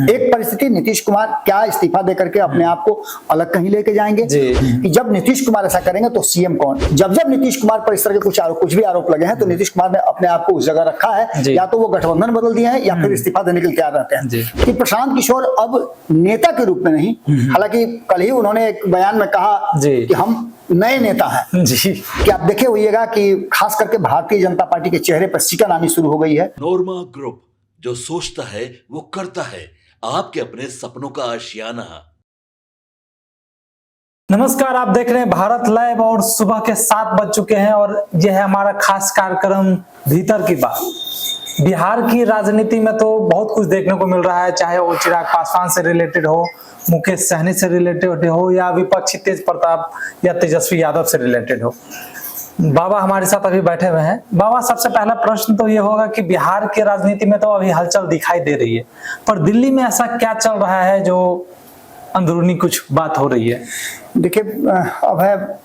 एक परिस्थिति नीतीश कुमार क्या इस्तीफा देकर के अपने आप को अलग कहीं लेके जाएंगे कि जब नीतीश कुमार ऐसा करेंगे तो सीएम कौन। जब जब नीतीश कुमार पर इस तरह के कुछ भी आरोप लगे हैं तो नीतीश कुमार ने अपने आप को उस जगह रखा है, या तो वो गठबंधन बदल दिया है या फिर इस्तीफा देने के लिए तैयार रहते हैं कि प्रशांत किशोर अब नेता के रूप में नहीं, हालांकि कल ही उन्होंने एक बयान में कहा कि हम नए नेता हैं जी, कि आप देखे होइएगा कि खास करके भारतीय जनता पार्टी के चेहरे पर सिकन आनी शुरू हो गई है। नोरमा ग्रुप, जो सोचता है वो करता है, आपके अपने सपनों का आशियाना। नमस्कार, आप देख रहे हैं भारत लाइव और सुबह के 7 बज चुके हैं और यह है हमारा खास कार्यक्रम भीतर की बात। बिहार की राजनीति में तो बहुत कुछ देखने को मिल रहा है, चाहे वो चिराग पासवान से रिलेटेड हो, मुकेश सहनी से रिलेटेड हो, या विपक्षी तेज प्रताप या तेजस्वी यादव से रिलेटेड हो। बाबा हमारे साथ अभी बैठे हुए हैं। बाबा, सबसे पहला प्रश्न तो ये होगा कि बिहार की राजनीति में तो अभी हलचल दिखाई दे रही है, पर दिल्ली में ऐसा क्या चल रहा है जो अंदरूनी कुछ बात हो रही है? देखिए, अब है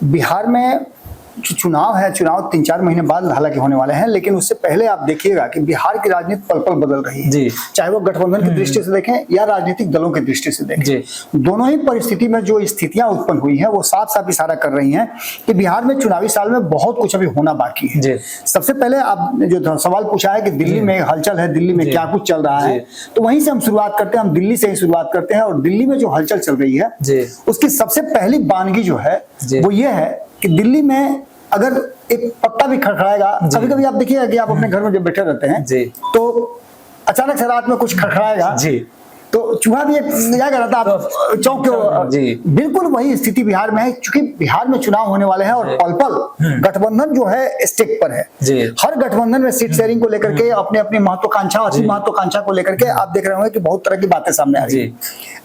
बिहार में जो चुनाव है, चुनाव 3-4 महीने बाद हालांकि होने वाले हैं, लेकिन उससे पहले आप देखिएगा कि बिहार की राजनीति पल पल बदल रही है, चाहे वो गठबंधन की दृष्टि से देखें या राजनीतिक दलों की दृष्टि से देखें। दोनों ही परिस्थिति में जो स्थितियां उत्पन्न हुई हैं वो साफ साफ इशारा कर रही हैं कि बिहार में चुनावी साल में बहुत कुछ अभी होना बाकी है। सबसे पहले आप जो सवाल पूछा है कि दिल्ली में हलचल है, दिल्ली में क्या कुछ चल रहा है, तो वहीं से हम शुरुआत करते हैं। हम दिल्ली से ही शुरुआत करते हैं और दिल्ली में जो हलचल चल रही है उसकी सबसे पहली बानगी जो है वो ये है कि दिल्ली में अगर एक पत्ता भी खड़खड़ाएगा, कभी कभी आप देखिएगा कि आप अपने घर में जब बैठे रहते हैं तो अचानक से रात में कुछ खड़खड़ाएगा तो चूहा भी एक जाएगा रहता, आप चौंक के। बिल्कुल वही स्थिति बिहार में है, क्योंकि बिहार में चुनाव होने वाले हैं और पल पल गठबंधन जो है स्टेक पर है। हर गठबंधन में सीट शेयरिंग को लेकर के अपने अपनी महत्वाकांक्षा, अच्छी महत्वाकांक्षा को लेकर के आप देख रहे होंगे कि बहुत तरह की बातें सामने आ रही है।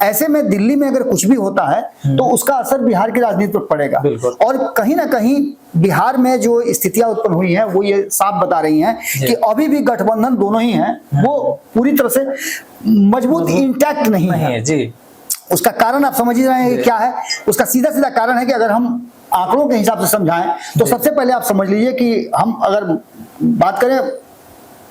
ऐसे में दिल्ली में अगर कुछ भी होता है तो उसका असर बिहार की राजनीति पर पड़ेगा, और कहीं ना कहीं बिहार में जो स्थितियां उत्पन्न हुई हैं वो ये साफ बता रही हैं कि अभी भी गठबंधन दोनों ही हैं वो पूरी तरह से मजबूत इंटैक्ट नहीं है जी। उसका कारण आप समझ ही रहे हैं क्या है। उसका सीधा सीधा कारण है कि अगर हम आंकड़ों के हिसाब से समझाएं तो सबसे पहले आप समझ लीजिए कि हम अगर बात करें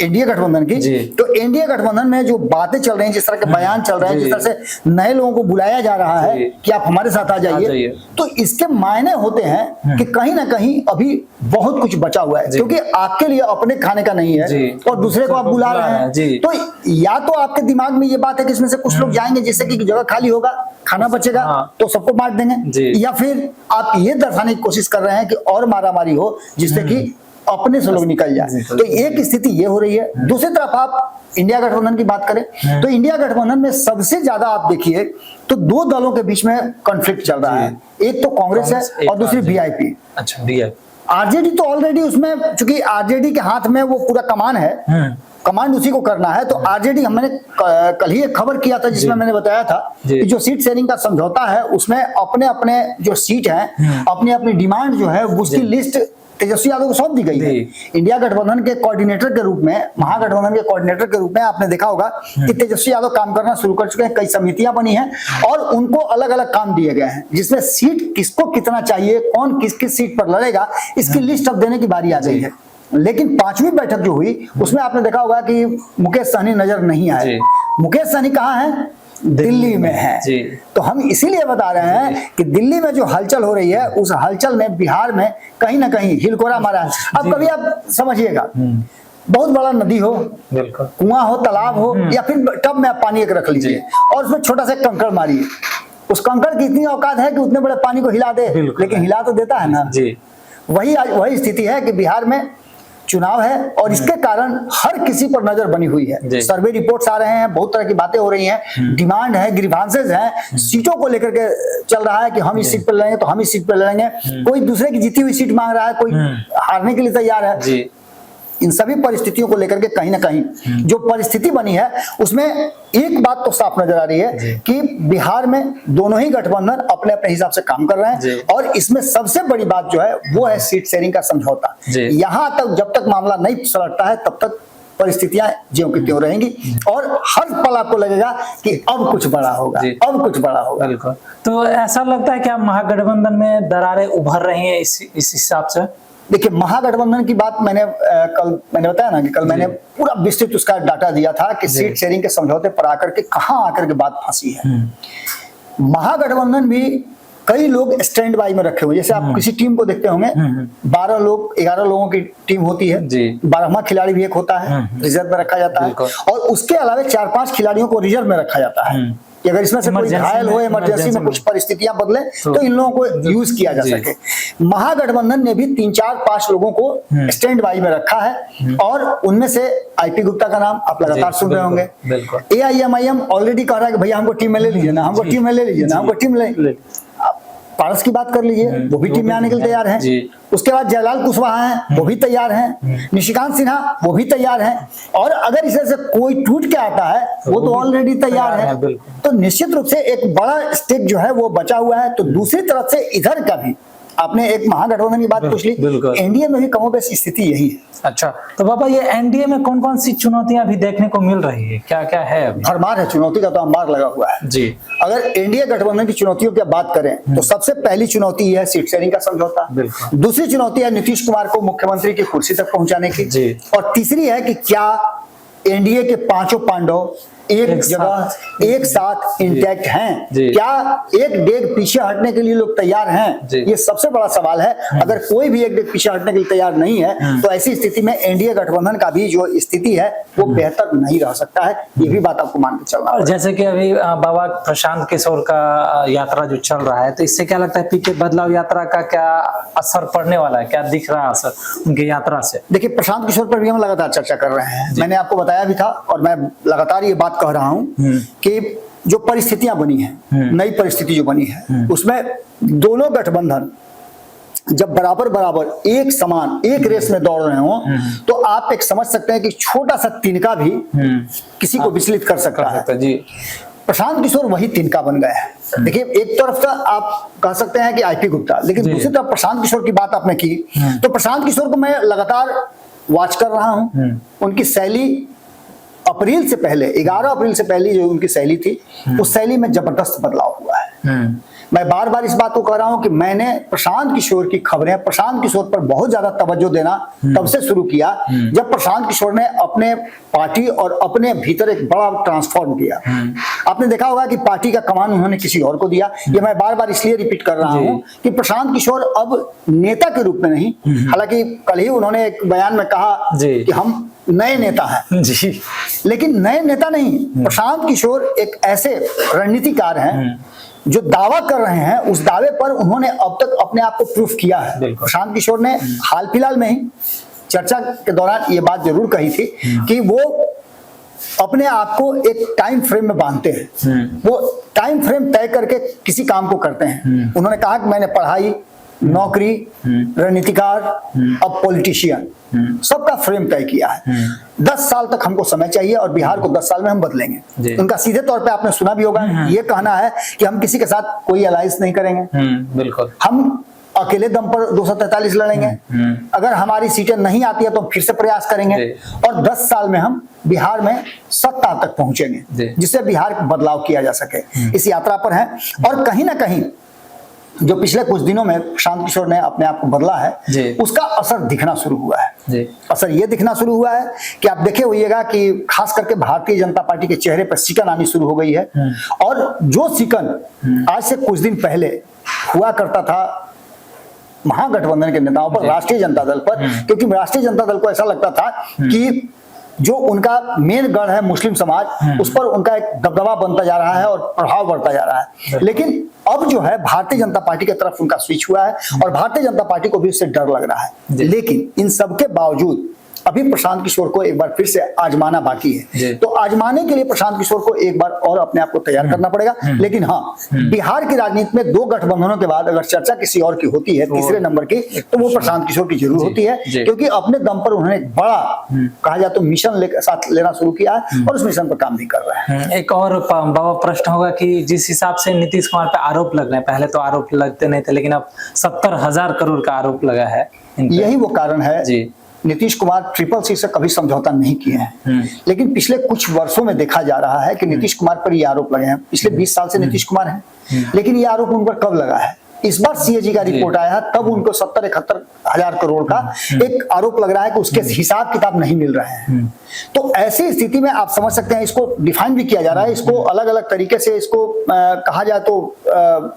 एनडीए गठबंधन की, तो एनडीए गठबंधन में जो बातें चल रही हैं, जिस तरह के बयान चल रहे हैं, जिस तरह से नए लोगों को बुलाया जा रहा है कि आप हमारे साथ आ जाइए, तो इसके मायने होते हैं कि कहीं ना कहीं अभी बहुत कुछ बचा हुआ है, क्योंकि आपके लिए अपने खाने का नहीं है और दूसरे को आप बुला रहे हैं। तो या तो आपके दिमाग में ये बात है कि इसमें से कुछ लोग जाएंगे जिससे कि जगह खाली होगा, खाना बचेगा तो सबको बांट देंगे, या फिर आप ये दर्शाने की कोशिश कर रहे हैं कि और मारामारी हो जिससे कि अपने से लोग निकल जाए। तो एक स्थिति ये हो रही है। दूसरी तरफ आप इंडिया गठबंधन की बात करें तो इंडिया गठबंधन में सबसे ज्यादा आप देखिए तो 2 दलों के बीच में कॉन्फ्लिक्ट चल रहा है। एक तो कांग्रेस है और दूसरी वीआईपी। अच्छा, वीआईपी। आरजेडी तो ऑलरेडी उसमें, चूंकि आरजेडी के हाथ में वो पूरा कमान है, कमांड उसी को करना है, तो आरजेडी, हमने कल ही एक खबर किया था जिसमें मैंने बताया था कि जो सीट शेयरिंग का समझौता है उसमें अपने अपने जो सीट है, अपनी अपनी डिमांड जो है उसकी लिस्ट तेजस्वी यादव को सौंप दी गई है। इंडिया गठबंधन के कोऑर्डिनेटर के रूप में, महागठबंधन के कोऑर्डिनेटर के रूप में आपने देखा होगा कि तेजस्वी यादव काम करना शुरू कर चुके हैं। कई समितियां बनी हैं और उनको अलग अलग काम दिए गए हैं, जिसमें सीट किसको कितना चाहिए, कौन किस किस सीट पर लड़ेगा, इसकी लिस्ट अब देने की बारी आ गई है। लेकिन 5वीं बैठक जो हुई उसमें आपने देखा होगा कि मुकेश सहनी नजर नहीं आए। मुकेश सहनी कहाँ है? दिल्ली में है। तो हम इसीलिए बता रहे हैं कि दिल्ली में जो हलचल हो रही है उस हलचल ने बिहार में कहीं ना कहीं हिलकोरा मारा है। अब कभी आप समझिएगा, बहुत बड़ा नदी हो, कुआं हो, तालाब हो, या फिर टब में आप पानी एक रख लीजिए और उसमें छोटा सा कंकड़ मारिए, उस कंकड़ की इतनी औकात है कि उतने बड़े पानी को हिला दे, लेकिन हिला तो देता है ना। वही स्थिति है कि बिहार में चुनाव है और इसके कारण हर किसी पर नजर बनी हुई है। सर्वे रिपोर्ट्स आ रहे हैं, बहुत तरह की बातें हो रही हैं, डिमांड है, ग्रीवांसेस हैं, सीटों को लेकर के चल रहा है कि हम इस सीट पर लड़ेंगे तो हम इस सीट पर लड़ेंगे। कोई दूसरे की जीती हुई सीट मांग रहा है, कोई हारने के लिए तैयार है। इन सभी परिस्थितियों को लेकर के कहीं ना कहीं जो परिस्थिति बनी है उसमें एक बात तो साफ नजर आ रही है कि बिहार में दोनों ही गठबंधन अपने अपने हिसाब से काम कर रहे हैं, और इसमें सबसे बड़ी बात जो है वो है सीट शेयरिंग का समझौता। यहां तक जब तक मामला नहीं सलटता है तब तक परिस्थितियां ज्यों की त्यों रहेंगी और हर पल आपको लगेगा कि अब कुछ बड़ा होगा, अब कुछ बड़ा होगा। बिल्कुल। तो ऐसा लगता है कि अब महागठबंधन में दरारें उभर रही हैं इस हिसाब से? देखिए महागठबंधन की बात कल मैंने बताया ना कि कल मैंने पूरा विस्तृत उसका डाटा दिया था कि सीट शेयरिंग के समझौते पर आकर के कहां आकर के बात फंसी है। महागठबंधन भी कई लोग स्टैंड बाई में रखे हुए, जैसे आप किसी टीम को देखते होंगे 12 लोग 11 लोगों की टीम होती है, 12वां खिलाड़ी भी एक होता है, रिजर्व में रखा जाता है, और उसके अलावा 4-5 खिलाड़ियों को रिजर्व में रखा जाता है कि अगर इसमें से कोई घायल हो, इमरजेंसी में कुछ परिस्थितियां बदले तो इन लोगों को यूज किया जा सके। महागठबंधन ने भी 3-4-5 लोगों को स्टैंड बाई में रखा है, और उनमें से आईपी गुप्ता का नाम आप लगातार सुन रहे होंगे। AIMIM ऑलरेडी कह रहा है कि भैया हमको टीम में ले लीजिए ना, हमको टीम में ले लीजिए ना, हमको टीम ले। पारस की बात कर लीजिए, वो भी टीम में आने के लिए तैयार हैं। उसके बाद जयलाल कुशवाहा हैं, वो भी तैयार हैं। निशिकांत सिन्हा वो भी तैयार हैं, और अगर इसे से कोई टूट के आता है वो तो ऑलरेडी तैयार है। तो निश्चित रूप से एक बड़ा स्टेक जो है वो बचा हुआ है। तो दूसरी तरफ से इधर का भी आपने एक महागठबंधन की बात पूछ ली, एनडीए में भी कमोबेश स्थिति यही है। अच्छा, तो बाबा ये एनडीए में कौन कौन सी चुनौतियां अभी देखने को मिल रही है, क्या क्या है अभी? भरमार है, चुनौती का तो अंबार लगा हुआ है जी। अगर एनडीए गठबंधन की चुनौतियों की बात करें तो सबसे पहली चुनौती है सीट शेयरिंग का समझौता, दूसरी चुनौती है नीतीश कुमार को मुख्यमंत्री की कुर्सी तक पहुंचाने की, और तीसरी है कि क्या एनडीए के 5 पांडव एक जगह एक साथ इंटैक्ट हैं, क्या एक डेग पीछे हटने के लिए लोग तैयार हैं? ये सबसे बड़ा सवाल है। अगर कोई भी एक डेग पीछे हटने के लिए तैयार नहीं है तो ऐसी स्थिति में एनडीए गठबंधन का भी जो स्थिति है वो बेहतर नहीं रह सकता है। ये भी बात आपको मान के चलना है। जैसे कि अभी बाबा प्रशांत किशोर का यात्रा जो चल रहा है, तो इससे क्या लगता है पीके बदलाव यात्रा का क्या असर पड़ने वाला है, क्या दिख रहा है असर उनकी यात्रा से? देखिए, प्रशांत किशोर पर भी हम लगातार चर्चा कर रहे हैं। मैंने आपको बताया भी था और मैं लगातार ये बात कह रहा हूं कि जो परिस्थितियां बनी हैं, नई परिस्थिति जो बनी है, उसमें दोनों गठबंधन जब बराबर बराबर एक समान एक रेस में दौड़ रहे हो तो आप एक समझ सकते हैं कि छोटा सा तिनका भी किसी को विचलित कर सकता है। जी, प्रशांत किशोर वही तिनका बन गए हैं। देखिए, एक तरफ का आप कह सकते हैं कि आईपी गुप्ता, लेकिन दूसरी तरफ प्रशांत किशोर की बात आपने की, तो प्रशांत किशोर को मैं लगातार वॉच कर रहा हूं। उनकी शैली अप्रैल से पहले 11 अप्रैल से पहले जो उनकी शैली थी उस शैली में जबरदस्त बदलाव हुआ है। मैं बार बार इस बात को कह रहा हूं कि मैंने प्रशांत किशोर की खबरें, प्रशांत किशोर पर बहुत ज्यादा तवज्जो देना तब से शुरू किया जब प्रशांत किशोर ने अपने पार्टी और अपने भीतर एक बड़ा ट्रांसफॉर्म किया। आपने देखा होगा कि पार्टी का कमान उन्होंने किसी और को दिया। ये मैं बार बार इसलिए रिपीट कर रहा हूं कि प्रशांत किशोर अब नेता के रूप में नहीं, हालांकि कल ही उन्होंने एक बयान में कहा कि हम नए नेता हैं जी, लेकिन नए नेता नहीं, प्रशांत किशोर एक ऐसे रणनीतिकार हैं जो दावा कर रहे हैं, उस दावे पर उन्होंने अब तक अपने आप को प्रूफ किया है। प्रशांत किशोर ने हाल फिलहाल में ही चर्चा के दौरान ये बात जरूर कही थी कि वो अपने आप को एक टाइम फ्रेम में बांधते हैं, वो टाइम फ्रेम तय करके किसी काम को करते हैं। उन्होंने कहा कि मैंने पढ़ाई, नौकरी, रणनीतिकार, अब पॉलिटिशियन, सबका फ्रेम तय किया है। 10 साल तक हमको समय चाहिए और बिहार को 10 साल में हम बदलेंगे। उनका सीधे तौर पे आपने सुना भी होगा ये कहना है कि हम किसी के साथ कोई अलायंस नहीं करेंगे, बिल्कुल, हम अकेले दम पर 243 लड़ेंगे, अगर हमारी सीटें नहीं आती है तो फिर से प्रयास करेंगे और 10 साल में हम बिहार में सत्ता तक पहुंचेंगे जिससे बिहार बदलाव किया जा सके। इस यात्रा पर है और कहीं ना कहीं जो पिछले कुछ दिनों में प्रशांत किशोर ने अपने आप को बदला है उसका असर दिखना शुरू हुआ है। असर ये दिखना शुरू हुआ है कि आप देखे होइएगा कि खास करके भारतीय जनता पार्टी के चेहरे पर सिकन आनी शुरू हो गई है, और जो सिकन आज से कुछ दिन पहले हुआ करता था महागठबंधन के नेताओं पर, राष्ट्रीय जनता दल पर, क्योंकि राष्ट्रीय जनता दल को ऐसा लगता था कि जो उनका मेन गढ़ है मुस्लिम समाज, उस पर उनका एक दबदबा बनता जा रहा है और प्रभाव बढ़ता जा रहा है। लेकिन अब जो है भारतीय जनता पार्टी की तरफ उनका स्विच हुआ है और भारतीय जनता पार्टी को भी उससे डर लग रहा है। लेकिन इन सबके बावजूद अभी प्रशांत किशोर को एक बार फिर से आजमाना बाकी है, तो आजमाने के लिए प्रशांत किशोर को एक बार और अपने आप को तैयार करना पड़ेगा। लेकिन हाँ, बिहार की राजनीति में 2 गठबंधनों के बाद अगर चर्चा किसी और की होती है तीसरे नंबर की, तो वो प्रशांत किशोर की जरूर होती है, क्योंकि अपने दम पर उन्होंने एक बड़ा कहा जाए तो मिशन साथ लेना शुरू किया है और उस मिशन पर काम भी कर रहे हैं। एक और बाबा प्रश्न होगा कि जिस हिसाब से नीतीश कुमार पे आरोप लग रहे हैं, पहले तो आरोप लगते नहीं थे लेकिन अब 70,000 करोड़ का आरोप लगा है, यही वो कारण है जी। नीतीश कुमार CCC से कभी समझौता नहीं किए हैं, लेकिन पिछले कुछ वर्षों में देखा जा रहा है कि नीतीश कुमार पर ये आरोप लगे हैं। पिछले 20 साल से नीतीश कुमार हैं, लेकिन ये आरोप उन पर कब लगा है? इस बार सीएजी का रिपोर्ट आया है, तब उनको 70-71 हजार करोड़ का एक आरोप लग रहा है कि उसके हिसाब किताब नहीं मिल रहे हैं। तो ऐसी स्थिति में आप समझ सकते हैं, इसको डिफाइन भी किया जा रहा है, इसको अलग अलग तरीके से इसको कहा जाए तो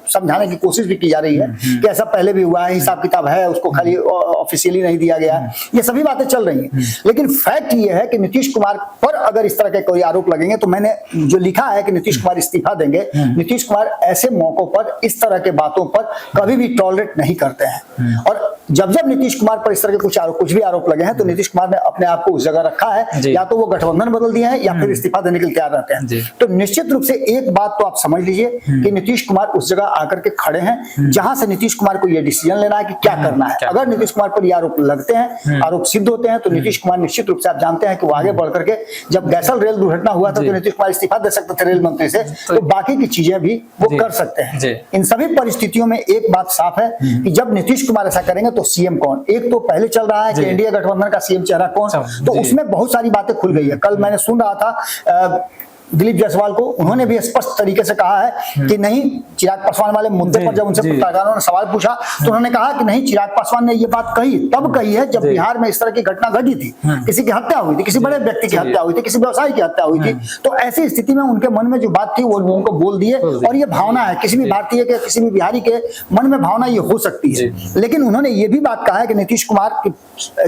समझाने की कोशिश भी की जा रही है कि ऐसा पहले भी हुआ है, हिसाब किताब है, उसको खाली ऑफिशियली नहीं दिया गया। ये सभी बातें चल रही हैं, लेकिन फैक्ट ये है कि नीतीश कुमार पर अगर इस तरह के कोई आरोप लगेंगे, तो मैंने जो लिखा है कि नीतीश कुमार इस्तीफा देंगे, नीतीश कुमार ऐसे मौकों पर इस तरह के बातों पर कभी भी टॉलरेट नहीं करते हैं। और जब जब नीतीश कुमार पर इस तरह के कुछ भी आरोप लगे हैं, तो नीतीश कुमार ने अपने आप को उस जगह रखा है, या तो वो गठबंधन बदल दिया है या फिर इस्तीफा देने के लिए तैयार रहते हैं। तो निश्चित रूप से एक बात तो आप समझ लीजिए कि नीतीश कुमार उस जगह आकर के खड़े हैं जहां से नीतीश कुमार को यह डिसीजन लेना है कि क्या करना है। अगर नीतीश कुमार पर ये आरोप लगते हैं, आरोप सिद्ध होते हैं, तो नीतीश कुमार निश्चित रूप से आप जानते हैं कि वो आगे बढ़ करके, जब गैसल रेल दुर्घटना हुआ था तो नीतीश कुमार इस्तीफा दे सकते थे रेल मंत्री से, तो बाकी की चीजें भी वो कर सकते हैं। इन सभी परिस्थितियों में एक बात साफ है कि जब नीतीश कुमार ऐसा करेंगे तो सीएम कौन, एक तो पहले चल रहा है कि एनडीए गठबंधन का सीएम चेहरा कौन, तो उसमें बहुत सारी बातें खुल गई है। कल मैंने सुन रहा था दिलीप जायसवाल को, उन्होंने भी स्पष्ट तरीके से कहा है कि नहीं, चिराग पासवान वाले मुद्दे पर जब उनसे पत्रकारों ने सवाल पूछा तो उन्होंने कहा कि नहीं, चिराग पासवान ने ये बात कही तब कही है जब बिहार में इस तरह की घटना घटी थी, किसी की हत्या हुई थी, किसी बड़े व्यक्ति की हत्या हुई थी, किसी व्यवसायी की हत्या हुई थी। तो ऐसी स्थिति में उनके मन में जो बात थी वो उनको बोल दिए, और ये भावना है किसी भी भारतीय के, किसी भी बिहारी के मन में भावना ये हो सकती है। लेकिन उन्होंने ये भी बात कहा है कि नीतीश कुमार की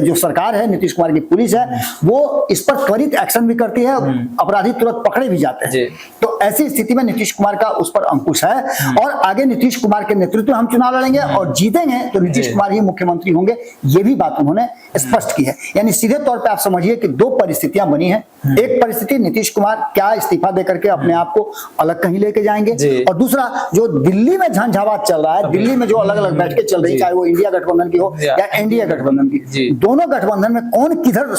जो सरकार है, नीतीश कुमार की पुलिस है, वो इस पर त्वरित एक्शन भी करती है, अपराधी तुरंत पकड़े भी जाते हैं। तो ऐसी स्थिति में नीतीश कुमार का उस पर अंकुश है, और आगे नीतीश कुमार के नेतृत्व में हम चुनाव लड़ेंगे और जीतेंगे तो नीतीश कुमार ही मुख्यमंत्री होंगे, ये भी बात उन्होंने स्पष्ट की है। यानी सीधे तौर पे आप समझिए कि दो परिस्थितियां बनी हैं। एक परिस्थिति, नीतीश कुमार क्या इस्तीफा देकर के अपने आप को अलग कहीं लेके जाएंगे, और दूसरा जो दिल्ली में झंझावात चल रहा है, दिल्ली में जो अलग अलग बैठकें चल रही, चाहे वो इंडिया गठबंधन की हो या एनडीए गठबंधन की, दोनों गठबंधन में कौन किधर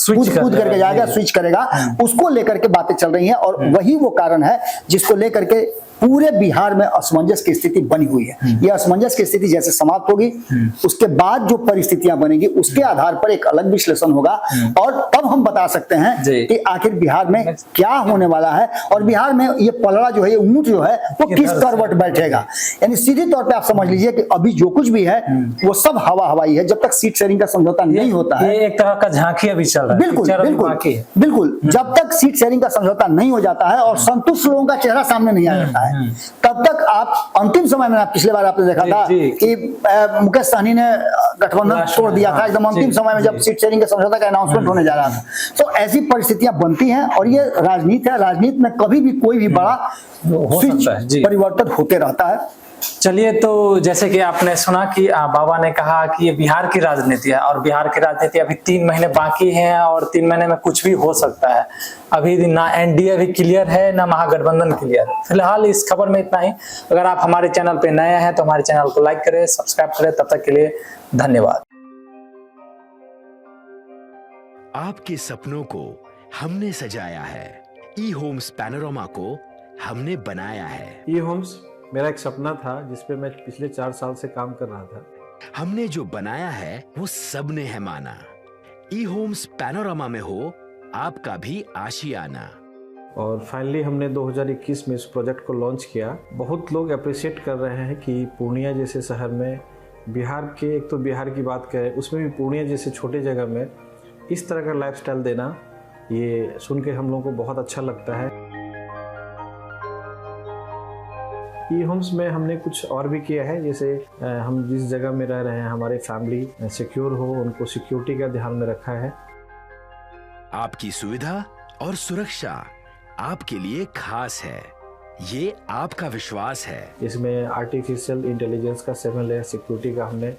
कूद करके जाएगा, स्विच करेगा, उसको लेकर के बातें चल रही हैं। और वही वो कारण है जिसको लेकर के पूरे बिहार में असमंजस की स्थिति बनी हुई है। यह असमंजस की स्थिति जैसे समाप्त होगी, उसके बाद जो परिस्थितियां बनेगी उसके आधार पर एक अलग विश्लेषण होगा, और तब हम बता सकते हैं कि आखिर बिहार में क्या होने वाला है, और बिहार में ये पलड़ा जो है, ये ऊंट जो है, वो किस करवट बैठेगा। यानी सीधे तौर पर आप समझ लीजिए कि अभी जो कुछ भी है वो सब हवाई है, जब तक सीट शेयरिंग का समझौता नहीं होता है। ये एक तरह का झांकी अभी चल रहा है। बिल्कुल जब तक सीट शेयरिंग का समझौता नहीं हो जाता है और संतुष्ट लोगों का चेहरा सामने नहीं आ जाता है, तब तक आप अंतिम समय में, आप पिछले बार आपने देखा था कि मुकेश सहनी ने गठबंधन तोड़ दिया था एकदम अंतिम समय में, जब सीट शेयरिंग के समझौता का अनाउंसमेंट होने जा रहा था। तो ऐसी परिस्थितियां बनती हैं, और ये राजनीति है, राजनीति में कभी भी कोई भी बड़ा परिवर्तन होते रहता है। चलिए, तो जैसे कि आपने सुना कि बाबा ने कहा कि ये बिहार की राजनीति है, और बिहार की राजनीति अभी 3 महीने बाकी हैं, और 3 महीने में कुछ भी हो सकता है। अभी ना एनडीए भी क्लियर है, ना महागठबंधन क्लियर है। फिलहाल इस खबर में इतना ही। अगर आप हमारे चैनल पे नए हैं तो हमारे चैनल को लाइक करें, सब्सक्राइब करें। तब तक के लिए धन्यवाद। आपके सपनों को हमने सजाया है, ई होम्स पैनोरामा को हमने बनाया है। ई होम्स मेरा एक सपना था जिसपे मैं पिछले 4 साल से काम कर रहा था। हमने जो बनाया है वो सबने है माना। ई होम्स पैनोरामा में हो आपका भी आशियाना। और फाइनली हमने 2021 में इस प्रोजेक्ट को लॉन्च किया। बहुत लोग अप्रिशिएट कर रहे हैं कि पूर्णिया जैसे शहर में, बिहार के, एक तो बिहार की बात करें उसमें भी पूर्णिया जैसे छोटे जगह में इस तरह का लाइफस्टाइल देना, ये सुन के हम लोगों को बहुत अच्छा लगता है। ई होम्स में हमने कुछ और भी किया है, जैसे हम जिस जगह में रह रहे हैं हमारे फैमिली सिक्योर हो, उनको सिक्योरिटी का ध्यान में रखा है। आपकी सुविधा और सुरक्षा आपके लिए खास है, ये आपका विश्वास है। इसमें आर्टिफिशियल इंटेलिजेंस का 7 लेयर सिक्योरिटी का हमने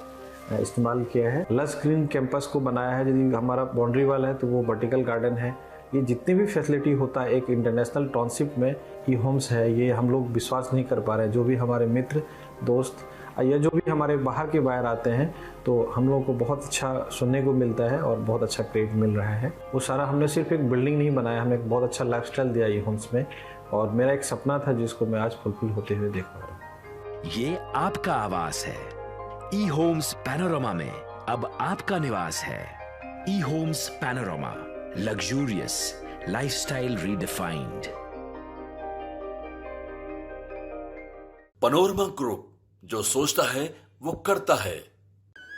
इस्तेमाल किया है। लस ग्रीन कैंपस को बनाया है। यदि हमारा बाउंड्री वाल है तो वो वर्टिकल गार्डन है। ये जितनी भी फैसिलिटी होता है एक इंटरनेशनल टाउनशिप में, ई होम्स है, ये हम लोग विश्वास नहीं कर पा रहे हैं। जो भी हमारे मित्र, दोस्त या जो भी हमारे बाहर के बाहर आते हैं, तो हम लोगों को बहुत अच्छा सुनने को मिलता है और बहुत अच्छा क्रेडिट मिल रहा है। वो सारा हमने सिर्फ एक बिल्डिंग नहीं बनाया, हमने एक बहुत अच्छा लाइफस्टाइल दिया ई होम्स में, और मेरा एक सपना था जिसको मैं आज फुलफिल होते हुए देख पा रहा हूँ। ये आपका आवास है। ई होम्स पैनोरामा में अब आपका निवास है। E Homes Panorama, luxurious lifestyle redefined. Panorama Group जो सोचता है वो करता है।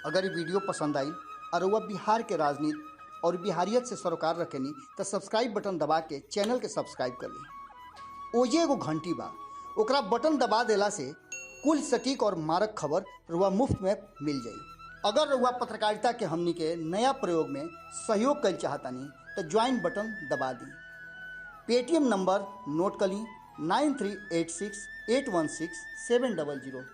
अगर ये वीडियो पसंद आई और वह बिहार के राजनीति और बिहारियत से सरोकार रखेनी तो सब्सक्राइब बटन दबा के चैनल के सब्सक्राइब कर ली। ओजे एगो घंटी बा, ओकरा बटन दबा देला से कुल सटीक और मारक खबर रुआ मुफ्त में मिल जाई। अगर रुआ पत्रकारिता के हमनी के नया प्रयोग में सहयोग कर चाहतानी तो ज्वाइन बटन दबा दी। पेटीएम नंबर नोट कर ली 9386816700।